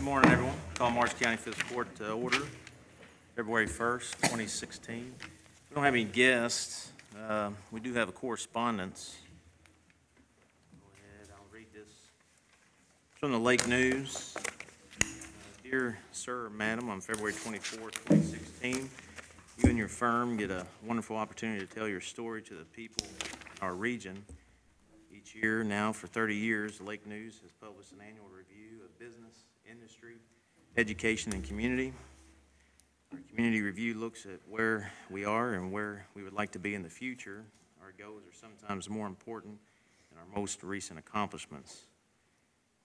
Good morning, everyone. Call Marsh County Fiscal Court to order, February 1st, 2016. We don't have any guests. We do have a correspondence. Go ahead, I'll read this. From the Lake News. Dear Sir or Madam, on February 24, 2016, you and your firm get a wonderful opportunity to tell your story to the people in our region. Each year now, for 30 years, the Lake News has published an annual review of business, industry, education, and community. Our community review looks at where we are and where we would like to be in the future. Our goals are sometimes more important than our most recent accomplishments.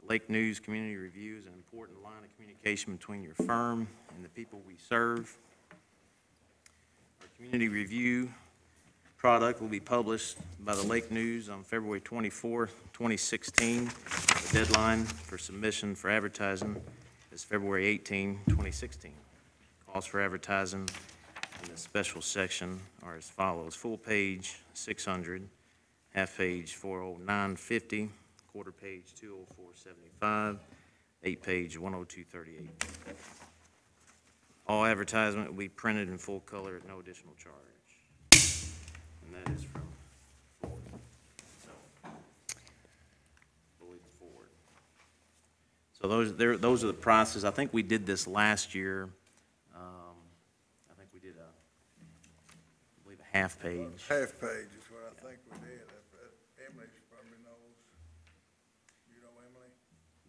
The Lake News Community Review is an important line of communication between your firm and the people we serve. Our community review product will be published by the Lake News on February 24, 2016. The deadline for submission for advertising is February 18, 2016. Costs for advertising in the special section are as follows: full page $600, half page $409.50, quarter page $204.75, 8 page $102.38. All advertisement will be printed in full color at no additional charge. And that is from Ford. So, believe it forward. So those are the prices. I think we did this last year. I think we did I believe a half page. Half page is what I think we did. Emily probably knows. You know Emily?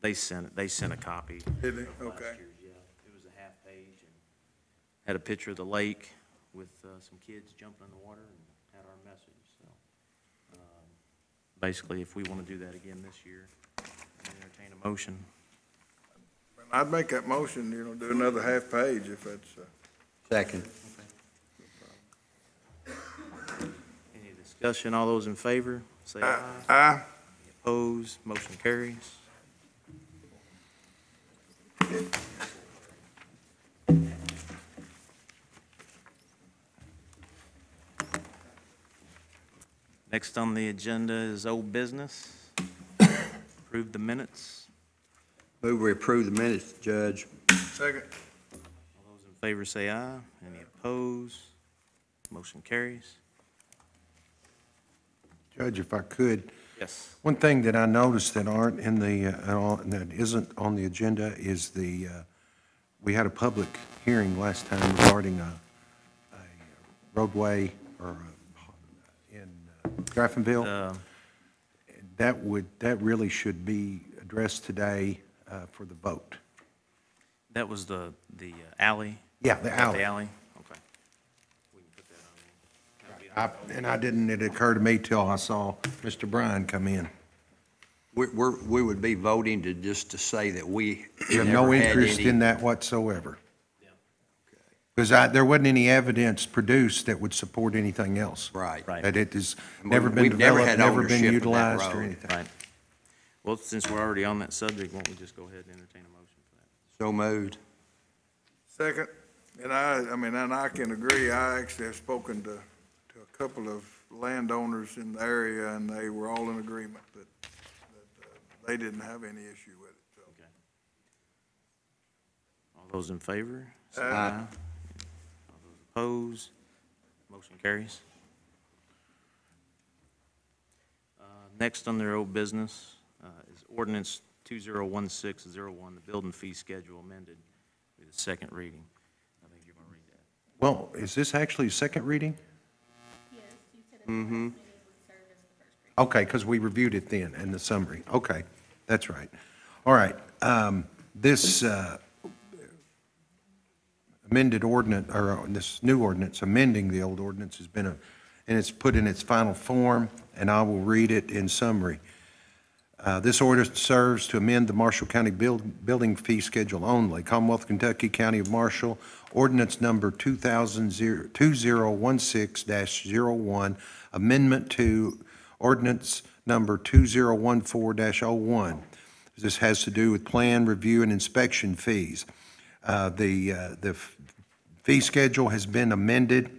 They sent a copy. Did they? Last Okay. year, yeah. It was a half page and had a picture of the lake with some kids jumping in the water and had our message. So basically, if we want to do that again this year, entertain a motion. I'd make that motion, do another half page if that's. Second. Any discussion? All those in favor, say aye. Aye. Any opposed? Motion carries. Next on the agenda is old business. Approve the minutes. Move we approve the minutes, Judge. Second. All those in favor say aye. Any opposed? Motion carries. Judge, if I could, Yes. one thing that I noticed that aren't in the, that isn't on the agenda is we had a public hearing last time regarding a roadway or in Graftonville. That really should be addressed today for the vote. That was the alley? Yeah, the alley. The alley? Okay. We can put that on there. It occurred to me till I saw Mr. Bryan come in. We would be voting to say that we You have never no had interest any- in that whatsoever. Yeah. Because there wasn't any evidence produced that would support anything else. Right. Right. That it has And never been we've never developed, had never been ownership of that utilized or road. anything. Right. Well, since we're already on that subject, why don't we just go ahead and entertain a motion for that? So moved. Second. And I can agree. I actually have spoken to a couple of landowners in the area, and they were all in agreement that they didn't have any issue with it. So. Okay. All those in favor? Say Aye. All those opposed? Motion carries. Next on their old business is Ordinance 201601, the building fee schedule amended with the second reading. I think you're going to read that. Well, is this actually a second reading? Yes, you said at the last meeting would serve as the first reading. Okay, because we reviewed it then in the summary. Okay, that's right. All right. This amended ordinance, or this new ordinance, amending the old ordinance, has been and it's put in its final form, and I will read it in summary. This ordinance serves to amend the Marshall County building fee schedule only. Commonwealth of Kentucky, County of Marshall, ordinance number 2016-01, amendment to ordinance number 2014-01. This has to do with plan, review, and inspection fees. The fee schedule has been amended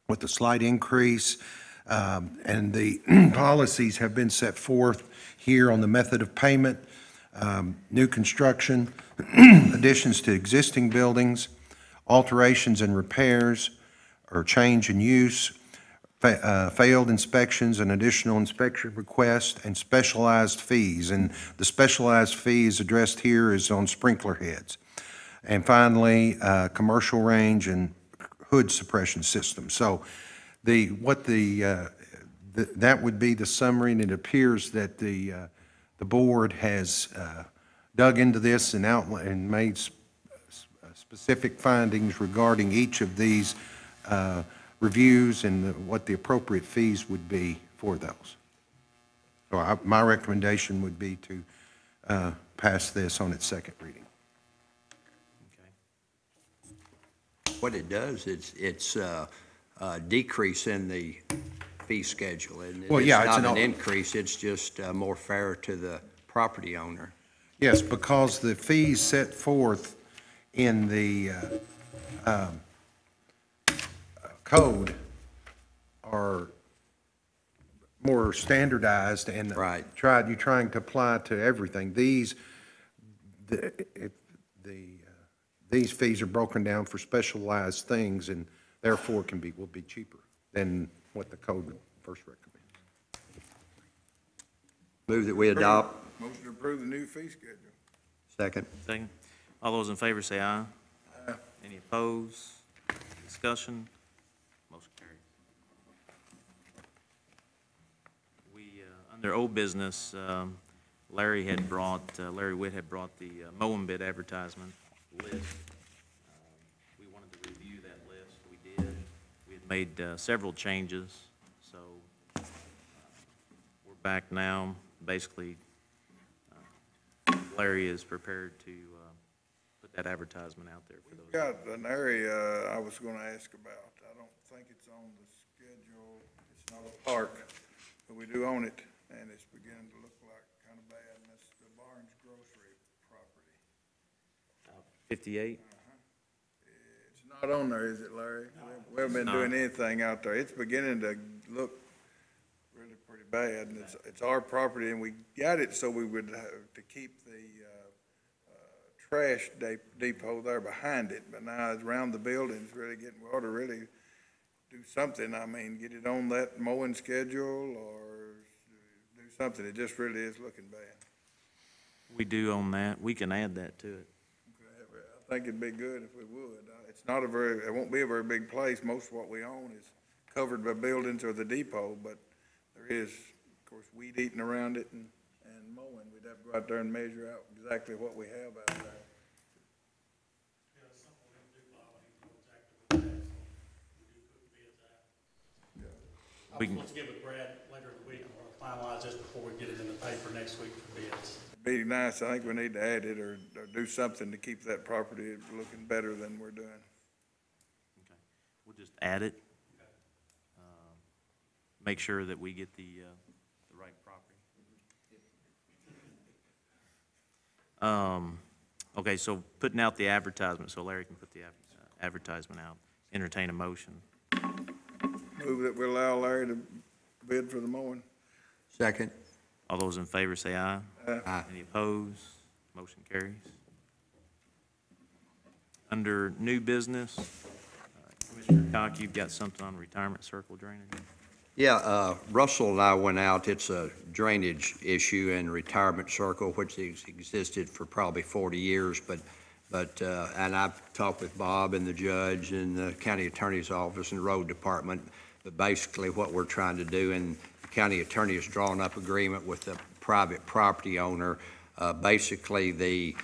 with a slight increase, and the policies have been set forth here on the method of payment. new construction, additions to existing buildings, alterations and repairs, or change in use, failed inspections and additional inspection requests, and specialized fees. And the specialized fees addressed here is on sprinkler heads. And finally, commercial range and hood suppression system. So that would be the summary, and it appears that the board has dug into this and outlined and made specific findings regarding each of these reviews and what the appropriate fees would be for those. So my recommendation would be to pass this on its second reading. What it does, it's a decrease in the fee schedule, and Well, yeah, it's it's not an an increase, it's just more fair to the property owner. Yes, because the fees set forth in the code are more standardized and Right. you're trying to apply to everything. These fees are broken down for specialized things and therefore will be cheaper than what the code would first recommend. Move that we adopt. Motion to approve the new fee schedule. Second. Second. All those in favor say aye. Aye. Any opposed? Discussion? Motion carries. Under old business, Larry Witt had brought the mowing bid advertisement list. We wanted to review that list. We did. We had made several changes, so we're back now. Basically, Larry is prepared to put that advertisement out there for those. We've got an area I was gonna ask about. I don't think it's on the schedule. It's not a park, but we do own it, and it's beginning to look like kinda bad, and that's the Barnes Grocery property. 58? It's not on there, is it, Larry? We haven't been It's doing not. anything out there. It's beginning to look really pretty bad, and it's our property, and we got it so we would have to keep the trash depot there behind it, but now it's around the building, it's really getting, we ought to really do something. I mean, get it on that mowing schedule or do something. It just really is looking bad. We do own that. We can add that to it. I think it'd be good if we would. It's not it won't be a very big place. Most of what we own is covered by buildings or the depot, but there is, of course, weed eating around it and mowing. We'd have to go out there and measure out exactly what we have out there. We can- Let's get with Brad later in the week, and we'll finalize this before we get it in the paper next week for bids. Be nice. I think we need to add it or do something to keep that property looking better than we're doing. Okay. We'll just add it. Make sure that we get the right property. Okay, so putting out the advertisement, so Larry can put the advertisement out. Entertain a motion. Move that we allow Larry to bid for the mowing. Second. All those in favor say aye. Aye. Any opposed? Motion carries. Under new business, Commissioner Cock, you've got something on retirement circle drainage? Yeah, Russell and I went out, it's a drainage issue in retirement circle, which has existed for probably 40 years, and I've talked with Bob and the judge and the county attorney's office and road department, but basically what we're trying to do, and the county attorney has drawn up agreement with the private property owner, basically the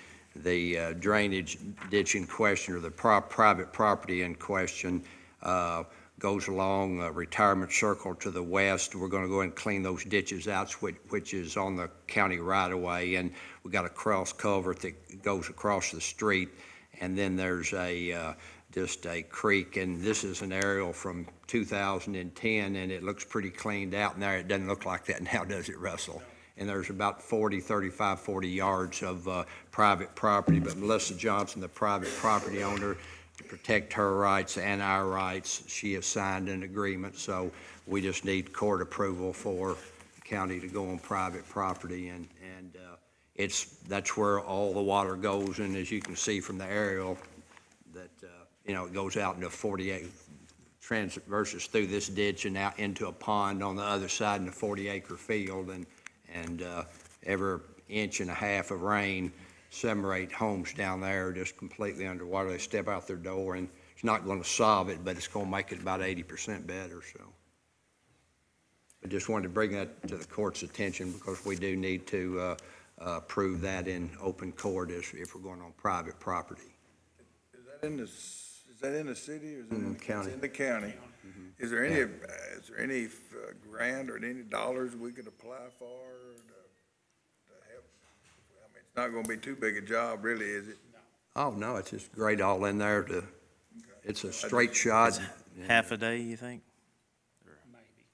drainage ditch in question or the private property in question goes along retirement circle to the west. We're going to go and clean those ditches out, which is on the county right of way, and we got a cross culvert that goes across the street, and then there's just a creek, and this is an aerial from 2010, and it looks pretty cleaned out in there. It doesn't look like that now, does it, Russell? And there's about 40 yards of private property, but Melissa Johnson, the private property owner, to protect her rights and our rights, she has signed an agreement, so we just need court approval for the county to go on private property, and that's where all the water goes, and as you can see from the aerial, that, it goes out into 48, transverses through this ditch and out into a pond on the other side in a 40-acre field, and every inch and a half of rain, 7 or 8 homes down there are just completely underwater. They step out their door, and it's not going to solve it, but it's going to make it about 80% better, so. I just wanted to bring that to the court's attention because we do need to prove that in open court if we're going on private property. Is that in the city or is it In the county. It's in the county. Is there any grant or any dollars we could apply for to help? I mean, it's not gonna be too big a job, really, is it? Oh, no, it's just great all in there it's a straight shot. Half a day, you think? Or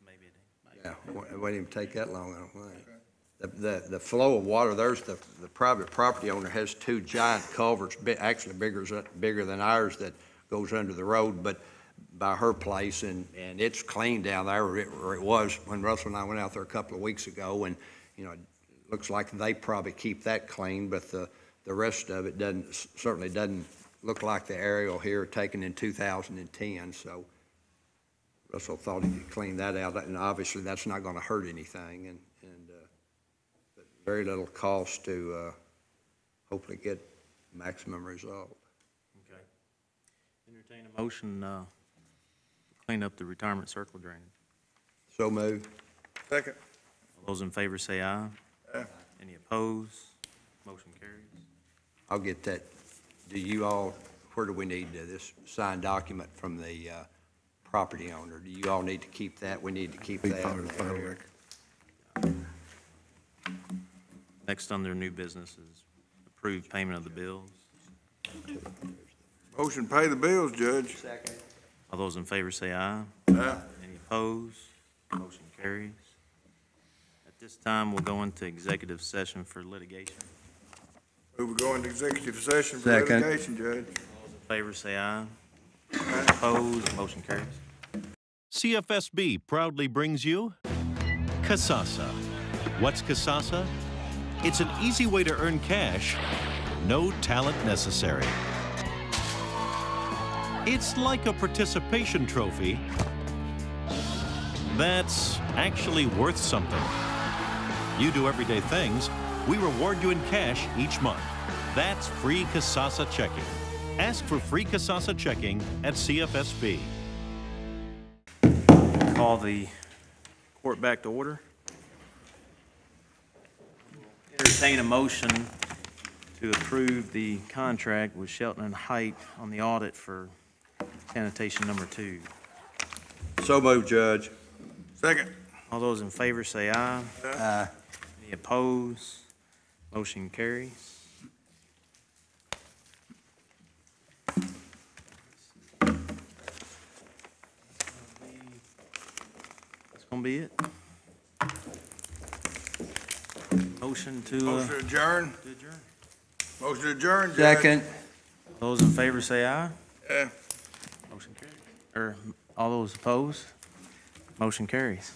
maybe a day. Yeah, it wouldn't even take that long, I don't think. The flow of water, the private property owner has 2 giant culverts, actually bigger than ours, that goes under the road, but by her place, and it's clean down there, or it was when Russell and I went out there a couple of weeks ago, and, it looks like they probably keep that clean, but the rest of it certainly doesn't look like the aerial here taken in 2010, so Russell thought he could clean that out, and obviously that's not going to hurt anything, and but very little cost to hopefully get maximum result. Okay. Entertain a motion to clean up the retirement circle drainage. So moved. Second. All those in favor say aye. Aye. Any opposed? Motion carries. I'll get that. Where do we need this signed document from the property owner? Do you all need to keep that? We need to keep that. Part of the final record. Next on their new business is approved payment of the bills. Motion pay the bills, Judge. Second. All those in favor say aye. Aye. Any opposed? Motion carries. At this time, we'll go into executive session for litigation. We will go into executive session for Second. litigation, Judge. In favor say aye. Opposed? Motion carries. CFSB proudly brings you Kasasa. What's Kasasa? It's an easy way to earn cash, no talent necessary. It's like a participation trophy that's actually worth something. You do everyday things, we reward you in cash each month. That's free Kasasa checking. Ask for free Kasasa checking at CFSB. Call the court back to order. Entertain a motion to approve the contract with Shelton and Height on the audit for sanitation number 2. So moved, Judge. Second. All those in favor say aye. Aye. Any opposed? Motion carries. That's gonna be it. Motion to Motion to adjourn. adjourn. Motion to adjourn, Judge. Second. Those in favor say aye. Yeah. Motion carries. Or all those opposed? Motion carries.